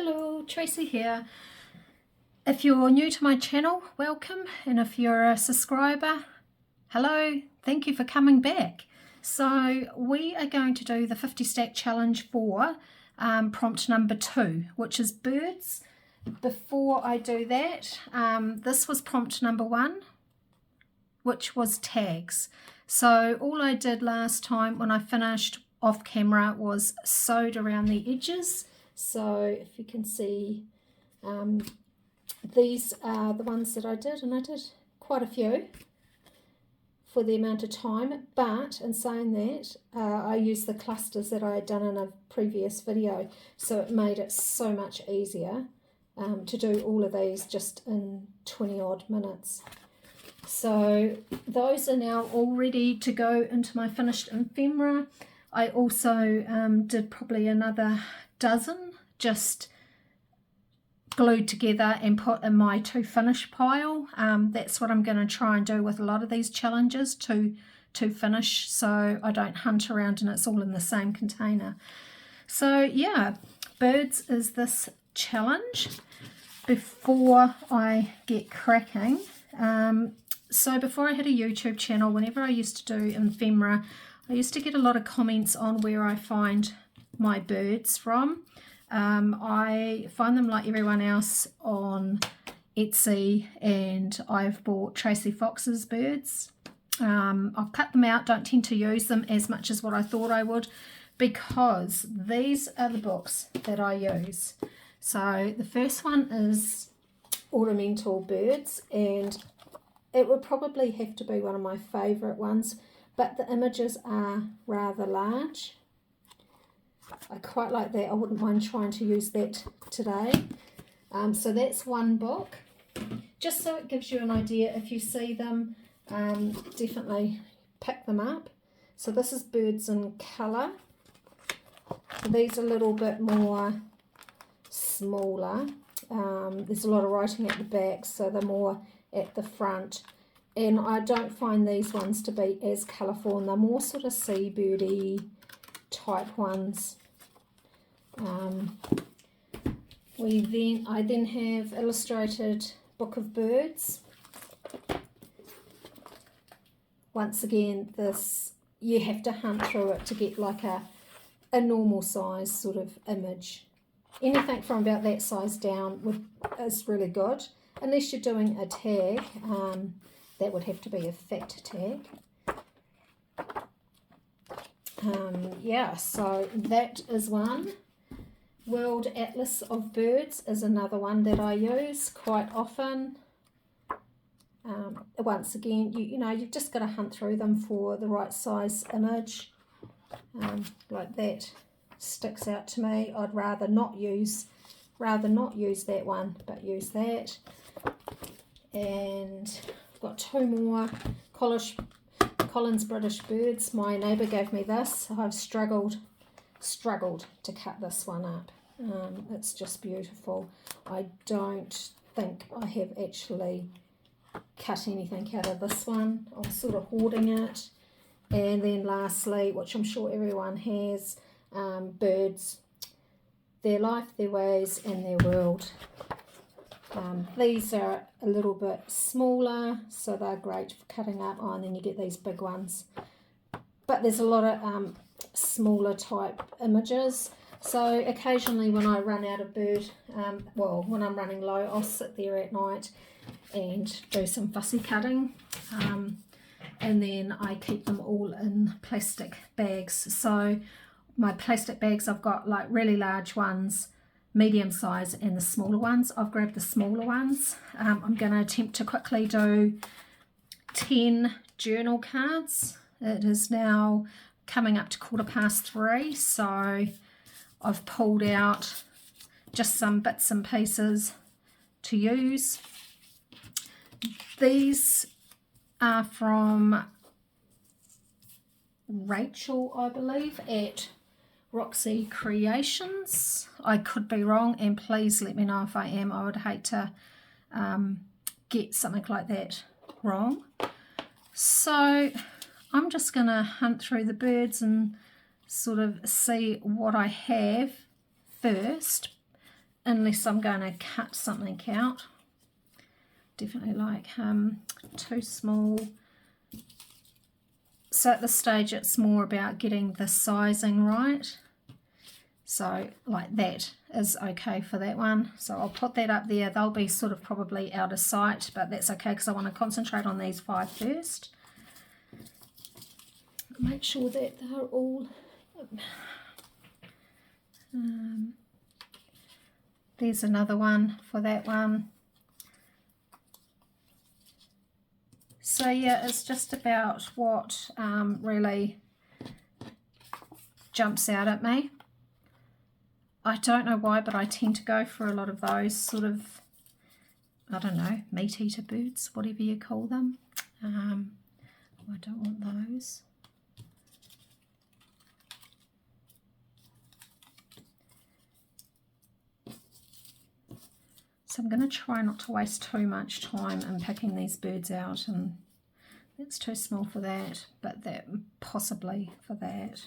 Hello, Tracy here. If you're new to my channel, welcome, and if you're a subscriber, hello, thank you for coming back. So we are going to do the 50 stack challenge for prompt number 2, which is birds. Before I do that, this was prompt number 1, which was tags. So all I did last time when I finished off camera was sewed around the edges. So if you can see, these are the ones that I did, and I did quite a few for the amount of time. But in saying that, I used the clusters that I had done in a previous video, so it made it so much easier to do all of these just in 20 odd minutes. So those are now all ready to go into my finished ephemera. I also did probably another dozen just glued together and put in my to finish pile. That's what I'm going to try and do with a lot of these challenges, to finish, so I don't hunt around and it's all in the same container. So yeah, birds is this challenge. Before I get cracking, so before I had a YouTube channel, whenever I used to do ephemera, I used to get a lot of comments on where I find my birds from. I find them like everyone else on Etsy, and I've bought Tracy Fox's birds. I've cut them out, don't tend to use them as much as what I thought I would, because these are the books that I use. So the first one is Ornamental Birds, and it would probably have to be one of my favourite ones, but the images are rather large. I quite like that. I wouldn't mind trying to use that today. So that's one book. Just so it gives you an idea, if you see them, definitely pick them up. So this is Birds in Colour. These are a little bit more smaller. There's a lot of writing at the back, so they're more at the front. And I don't find these ones to be as colourful, and they're more sort of seabirdy type ones. I then have Illustrated Book of Birds. Once again, this, you have to hunt through it to get like a normal size sort of image. Anything from about that size down is really good, unless you're doing a tag. That would have to be a fat tag. Yeah, so that is one. World Atlas of Birds is another one that I use quite often. Once again, you've just got to hunt through them for the right size image. Like that sticks out to me. I'd rather not use that one, but use that. And I've got two more. Collins British Birds. My neighbour gave me this. I've struggled to cut this one up. It's just beautiful. I don't think I have actually cut anything out of this one. I'm sort of hoarding it. And then lastly, which I'm sure everyone has, Birds, Their Life, Their Ways and Their World. These are a little bit smaller, so they're great for cutting up. And then you get these big ones. But there's a lot of smaller type images. So occasionally when I run out of bird, when I'm running low, I'll sit there at night and do some fussy cutting. And then I keep them all in plastic bags. So my plastic bags, I've got like really large ones, medium size, and the smaller ones. I've grabbed the smaller ones. I'm going to attempt to quickly do 10 journal cards. It is now coming up to 3:15, so I've pulled out just some bits and pieces to use. These are from Rachel, I believe, at Roxy Creations. I could be wrong, and please let me know if I am. I would hate to get something like that wrong. So I'm just going to hunt through the birds and sort of see what I have first unless I'm going to cut something out. Definitely like too small. So at this stage it's more about getting the sizing right. So like that is okay for that one. So I'll put that up there. They'll be sort of probably out of sight, but that's okay because I want to concentrate on these 5 first. Make sure that they're all... there's another one for that one. So yeah, it's just about what really jumps out at me. I don't know why, but I tend to go for a lot of those sort of, I don't know, meat eater birds, whatever you call them. I don't want those. So I'm going to try not to waste too much time in picking these birds out, and that's too small for that, but that possibly for that.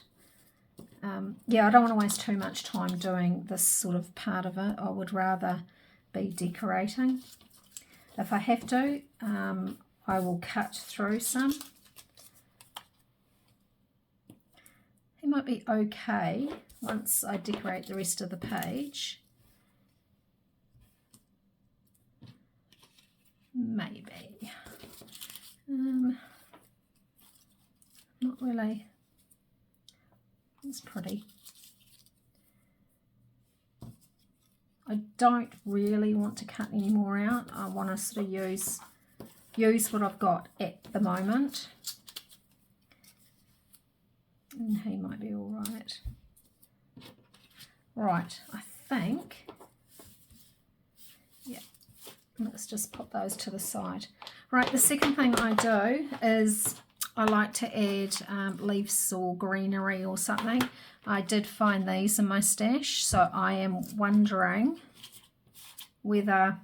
Yeah, I don't want to waste too much time doing this sort of part of it. I would rather be decorating. If I have to, I will cut through some. It might be okay once I decorate the rest of the page. Maybe. Not really. It's pretty. I don't really want to cut any more out. I want to sort of use what I've got at the moment. And he might be all right. Right, I think. Yeah, let's just put those to the side. Right, the second thing I do is I like to add leaves or greenery or something. I did find these in my stash, so I am wondering whether...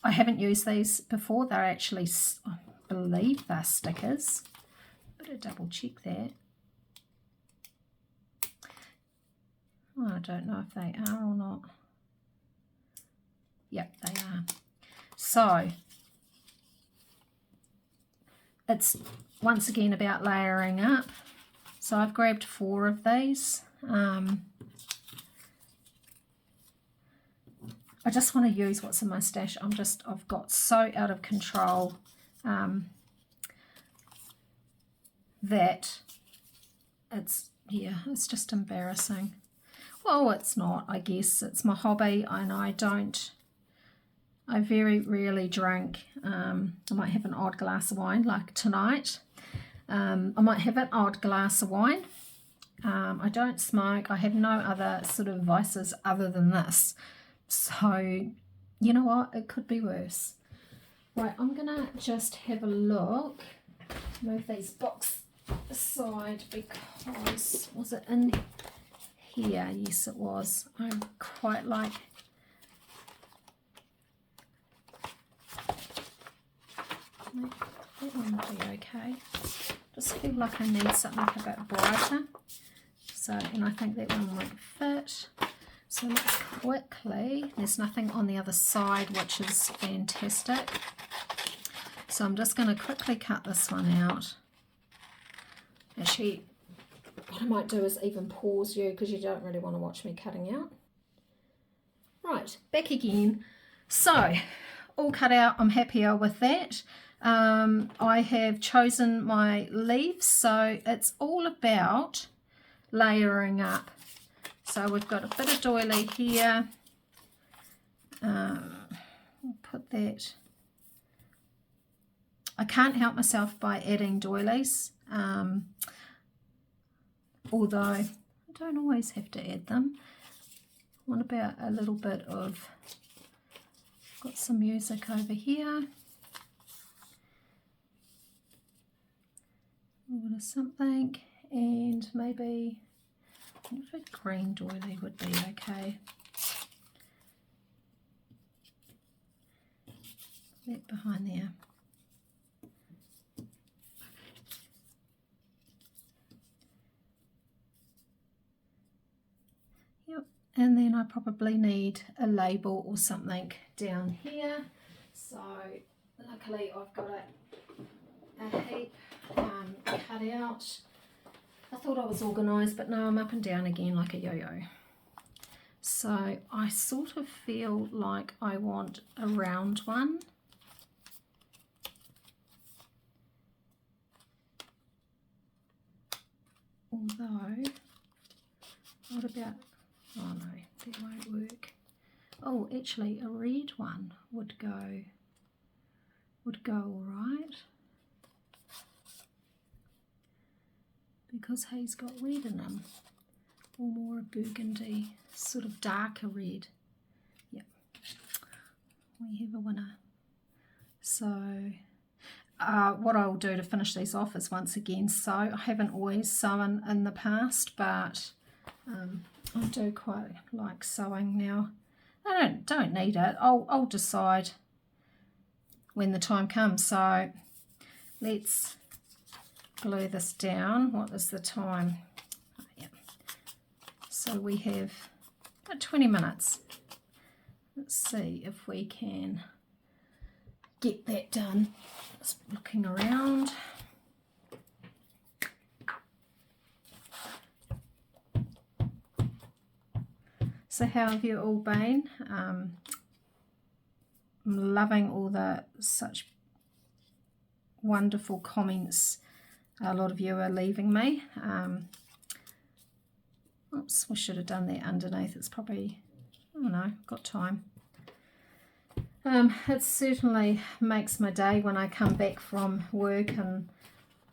I haven't used these before. They're actually, I believe they're stickers. Better double check that. Oh, I don't know if they are or not. Yep, they are. So it's once again about layering up. So I've grabbed 4 of these. I just want to use what's in my stash. I've got so out of control that it's just embarrassing. Well, it's not, I guess. It's my hobby, and I very rarely drink. I might have an odd glass of wine, like tonight. I might have an odd glass of wine. I don't smoke. I have no other sort of vices other than this. So, you know what? It could be worse. Right, I'm going to just have a look. Move these books aside because... Was it in here? Yes, it was. I quite like... That one will be okay. Just feel like I need something a bit brighter. So, and I think that one won't fit. So let's quickly, there's nothing on the other side, which is fantastic. So I'm just going to quickly cut this one out. Actually, what I might do is even pause you because you don't really want to watch me cutting out. Right, back again. So, all cut out, I'm happier with that. I have chosen my leaves, so it's all about layering up. So we've got a bit of doily here. We'll put that. I can't help myself by adding doilies, although I don't always have to add them. What about a little bit of, got some music over here. A little bit of something, and maybe a green doily would be okay. That behind there. Yep, and then I probably need a label or something down here. So luckily I've got a heap cut out. I thought I was organised, but no, I'm up and down again like a yo-yo. So I sort of feel like I want a round one. Although, what about, oh no, that won't work. Oh, actually a red one would go all right. Because he's got red in him, or more a burgundy, sort of darker red. Yep, we have a winner. So what I'll do to finish these off is once again sew. I haven't always sewn in the past, but I do quite like sewing now. I don't need it. I'll decide when the time comes. So let's glue this down. What is the time? Oh, yeah. So we have about 20 minutes. Let's see if we can get that done. Just looking around. So how have you all been? I'm loving all the such wonderful comments a lot of you are leaving me. Oops, we should have done that underneath. It's probably, I don't know, got time. It certainly makes my day when I come back from work, and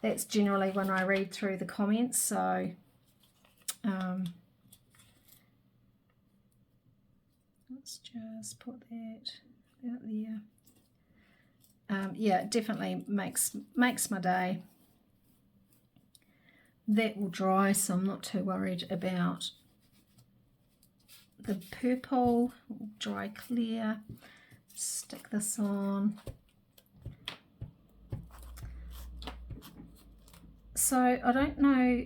that's generally when I read through the comments. So let's just put that out there. Yeah, it definitely makes my day. That will dry, so I'm not too worried about the purple. Will dry clear. Stick this on. So I don't know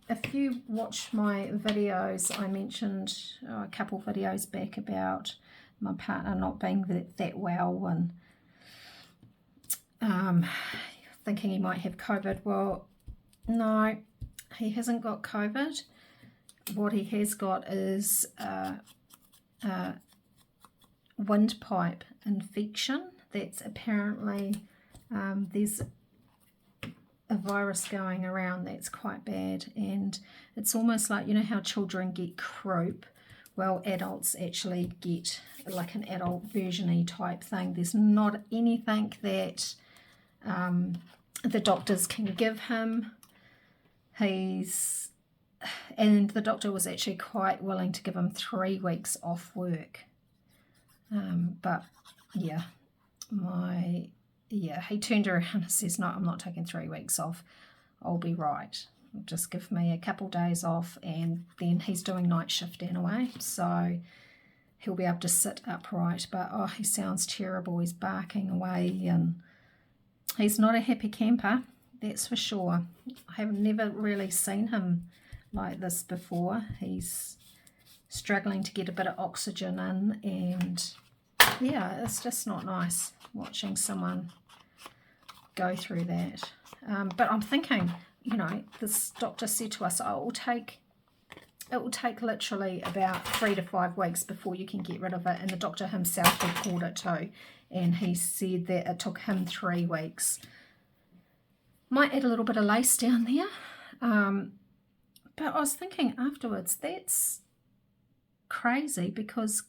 if you watch my videos, I mentioned a couple videos back about my partner not being that well and thinking he might have COVID. Well, no, he hasn't got COVID. What he has got is windpipe infection. That's apparently there's a virus going around that's quite bad, and it's almost like, you know how children get croup, well, adults actually get like an adult version-y type thing. There's not anything that the doctors can give him. And the doctor was actually quite willing to give him 3 weeks off work, but yeah, he turned around and says, no, I'm not taking 3 weeks off. I'll be right. Just give me a couple days off, and then he's doing night shift anyway, so he'll be able to sit upright. But oh, he sounds terrible. He's barking away, and he's not a happy camper, that's for sure. I have never really seen him like this before. He's struggling to get a bit of oxygen in, and yeah, it's just not nice watching someone go through that. But I'm thinking, you know, this doctor said to us, it will take literally about 3 to 5 weeks before you can get rid of it, and the doctor himself reported it too, and he said that it took him 3 weeks. Might add a little bit of lace down there, but I was thinking afterwards, that's crazy, because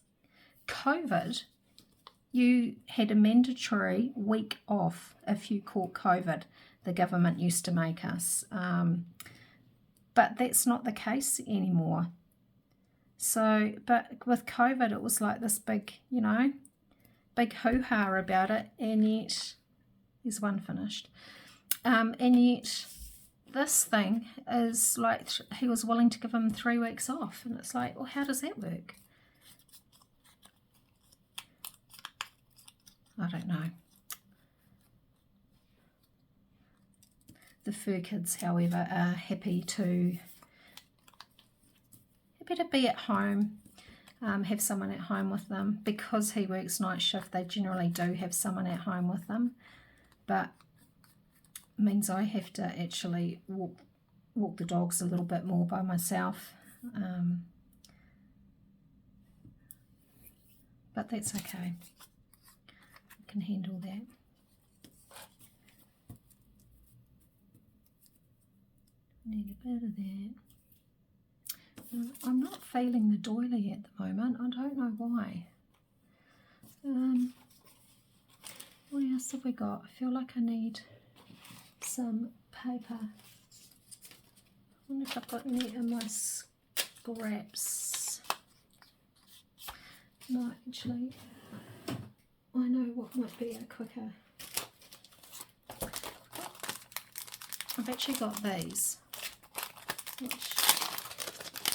COVID, you had a mandatory week off if you caught COVID. The government used to make us, but that's not the case anymore. So, but with COVID, it was like this big, you know, big hoo-ha about it, and yet, there's one finished, and yet this thing is like, he was willing to give him 3 weeks off, and it's like, well, how does that work? I don't know. The fur kids, however, are happy to happy to be at home, have someone at home with them. Because he works night shift, they generally do have someone at home with them, but it means I have to actually walk the dogs a little bit more by myself. But that's okay. I can handle that. Need a bit of that. I'm not feeling the doily at the moment. I don't know why. What else have we got? I feel like I need some paper. I wonder if I've got any in my scraps. No, actually, I know what might be a quicker. I've actually got these, which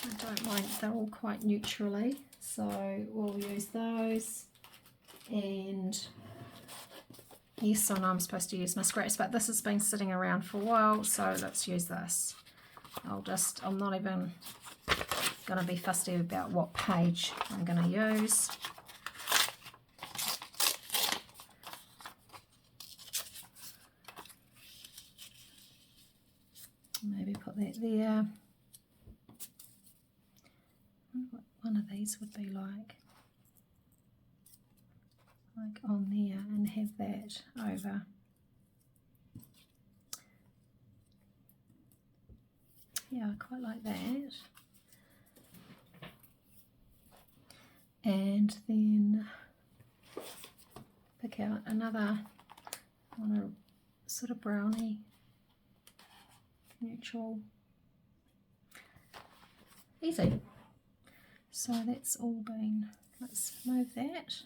I don't mind. They're all quite neutrally, so we'll use those. And yes, I know I'm supposed to use my scraps, but this has been sitting around for a while, so let's use this. I'm not even going to be fussy about what page I'm going to use. Maybe put that there. I wonder what one of these would be like on there, and have that over. Yeah, I quite like that. And then pick out another one, a sort of brownie, neutral. Easy. So that's all been, let's move that.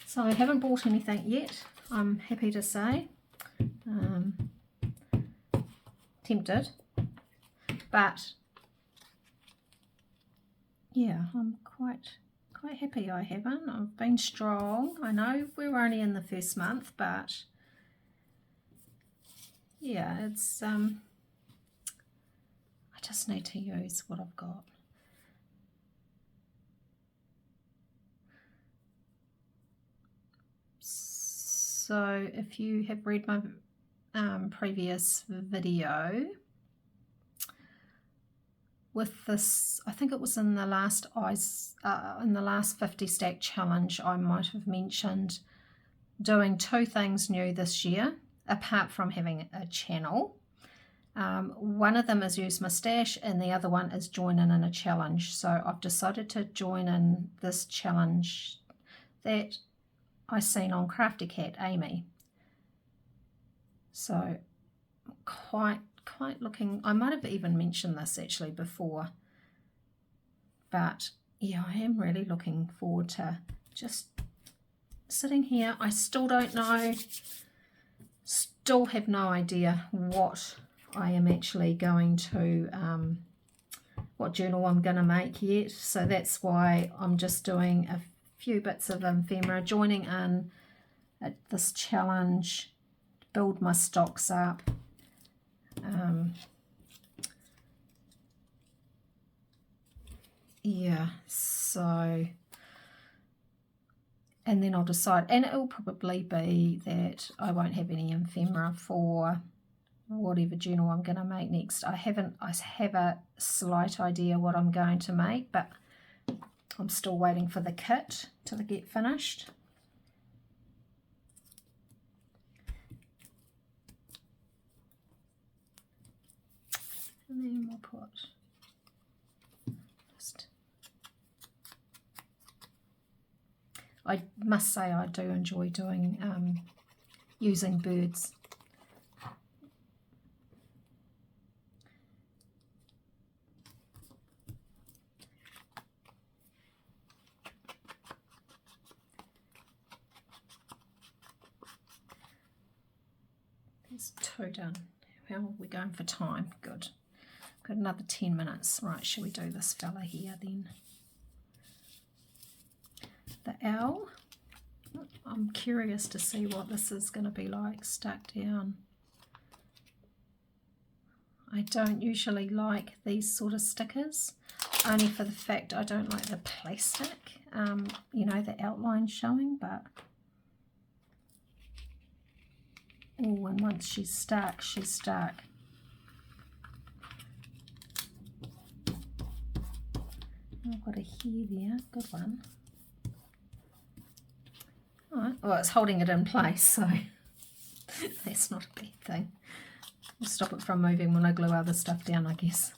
So I haven't bought anything yet, I'm happy to say. Tempted, but yeah, I'm quite happy I haven't. I've been strong. I know we're only in the first month, but yeah, it's I just need to use what I've got. So if you have read my previous video, with this, I think it was in the last 50 stack challenge, I might have mentioned doing 2 things new this year, apart from having a channel. One of them is use my stash, and the other one is join in a challenge. So I've decided to join in this challenge that I seen on Crafty Cat Amy. So quite looking, I might have even mentioned this actually before, but yeah, I am really looking forward to just sitting here. I still don't know, still have no idea what I am actually going to, what journal I'm going to make yet, so that's why I'm just doing a few bits of ephemera, joining in at this challenge, build my stocks up. Yeah, so, and then I'll decide, and it'll probably be that I won't have any ephemera for whatever journal I'm going to make next. I have a slight idea what I'm going to make, but I'm still waiting for the kit to get finished. And then we'll put just, I must say I do enjoy doing using birds. There's 2 done. How are we going for time? Good. Got another 10 minutes. Right, shall we do this fella here then? owl. I'm curious to see what this is going to be like stuck down. I don't usually like these sort of stickers, only for the fact I don't like the plastic, you know, the outline showing, but oh, and once she's stuck, she's stuck. I've got a hair there, good one. Alright, well, it's holding it in place, so that's not a bad thing. I'll stop it from moving when I glue other stuff down, I guess.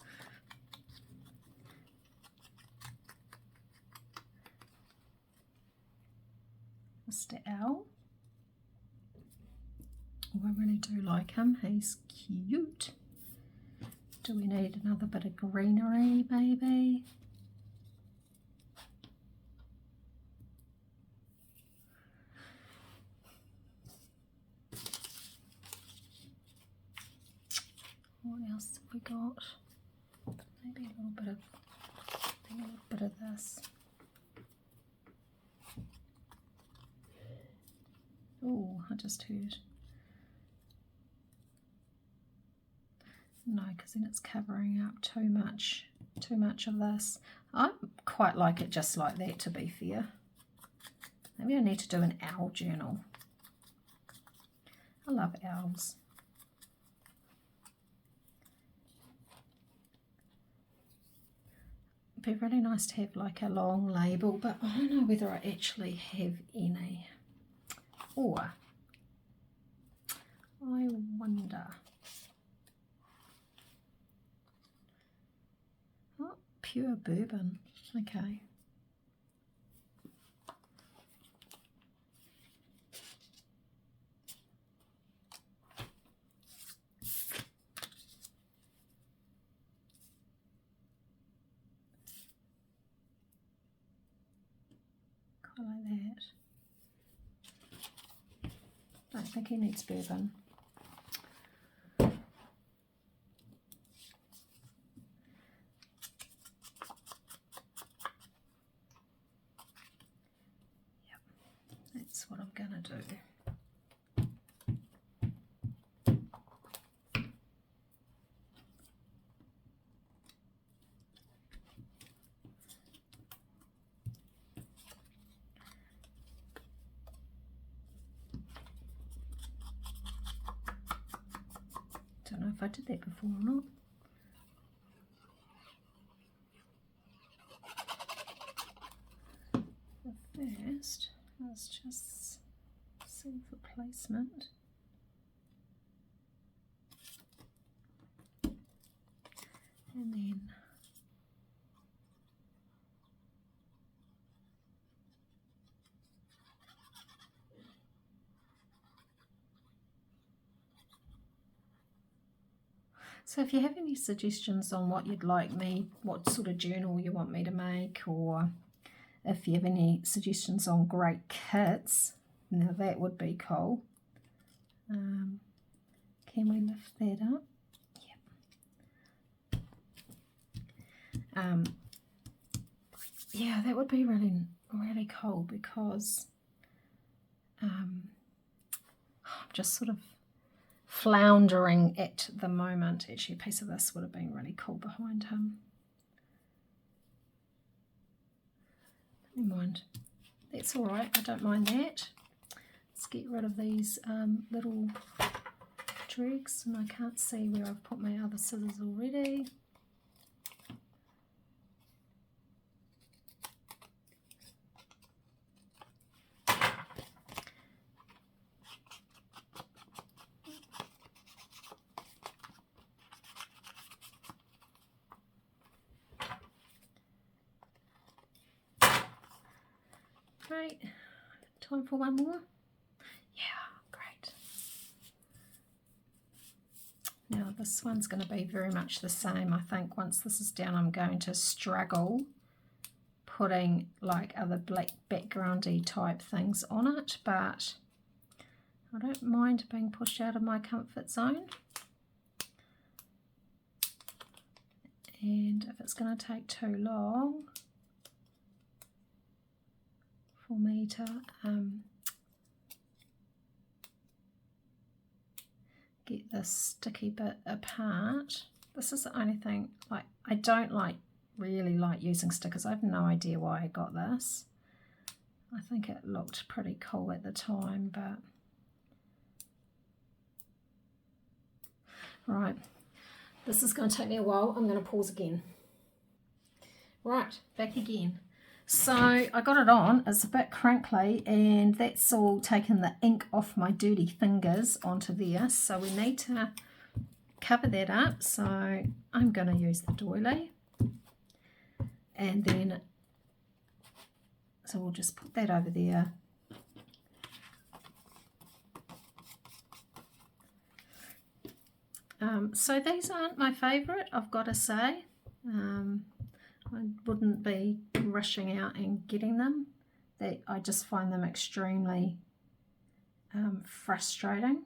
Mr. Owl. Oh, I really do like him. He's cute. Do we need another bit of greenery, maybe? What else have we got? Maybe a little bit of this. Oh, I just heard. No, because then it's covering up too much of this. I quite like it just like that, to be fair. Maybe I need to do an owl journal. I love owls. It'd be really nice to have like a long label, but I don't know whether I actually have any. Or I wonder. Oh, pure bourbon. Okay. Quite like that. I think he needs bourbon. Yep, that's what I'm gonna do. Don't know if I did that before or not. First, let's just see for placement. And then so if you have any suggestions on what you'd like me, what sort of journal you want me to make, or if you have any suggestions on great kits, now that would be cool. Can we lift that up? Yep. Yeah, that would be really, really cool, because I'm just sort of floundering at the moment. Actually, a piece of this would have been really cool behind him. Never mind. That's all right. I don't mind that. Let's get rid of these little dregs, and I can't see where I've put my other scissors already. Right, time for one more. Yeah, great. Now this one's going to be very much the same. I think once this is down, I'm going to struggle putting like other black backgroundy type things on it, but I don't mind being pushed out of my comfort zone. And if it's going to take too long for me to get this sticky bit apart. This is the only thing, like, I don't really like using stickers. I have no idea why I got this. I think it looked pretty cool at the time, but right, this is going to take me a while. I'm going to pause again. Right, back again. So I got it on, it's a bit crinkly, and that's all taken the ink off my dirty fingers onto there. So we need to cover that up. So I'm going to use the doily. And then, so we'll just put that over there. So these aren't my favourite, I've got to say. I wouldn't be rushing out and getting them. I just find them extremely frustrating.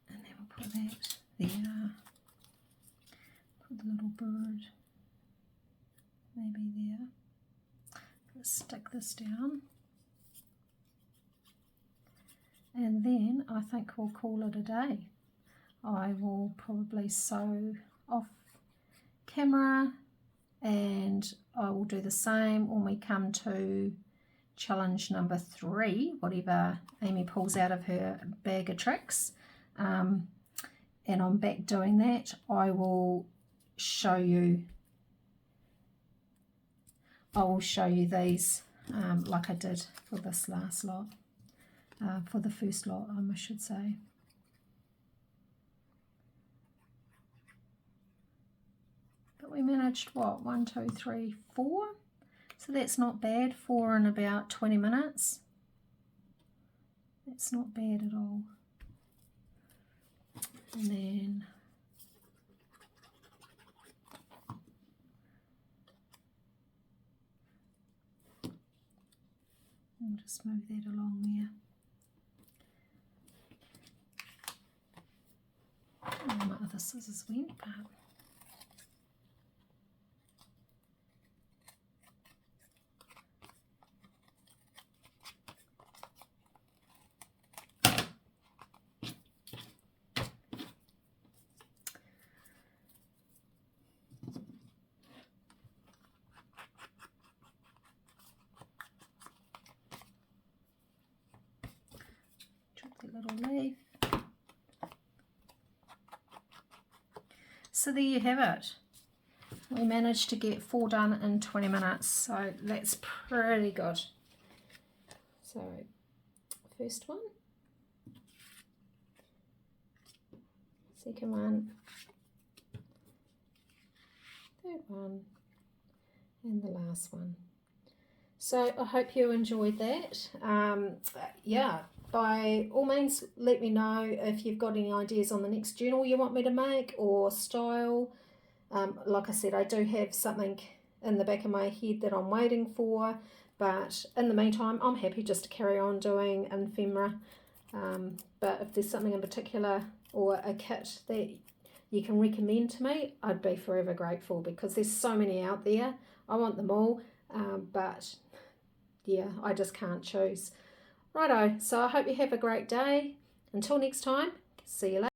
And then we'll put that there. Put the little bird maybe there. Let's stick this down. And then I think we'll call it a day. I will probably sew off camera, and I will do the same when we come to challenge number 3, whatever Amy pulls out of her bag of tricks. And I'm back doing that. I will show you these like I did for this last lot, for the first lot, I should say. But we managed, what, 1, 2, 3, 4? So that's not bad, 4 in about 20 minutes. That's not bad at all. And then I'll just move that along there. And my other scissors went, but little leaf. So there you have it. We managed to get 4 done in 20 minutes, so that's pretty good. So first one, second one, third one, and the last one. So I hope you enjoyed that. Yeah, by all means, let me know if you've got any ideas on the next journal you want me to make, or style. Like I said, I do have something in the back of my head that I'm waiting for, but in the meantime, I'm happy just to carry on doing ephemera. But if there's something in particular or a kit that you can recommend to me, I'd be forever grateful, because there's so many out there. I want them all, but yeah, I just can't choose. Righto, so I hope you have a great day. Until next time, see you later.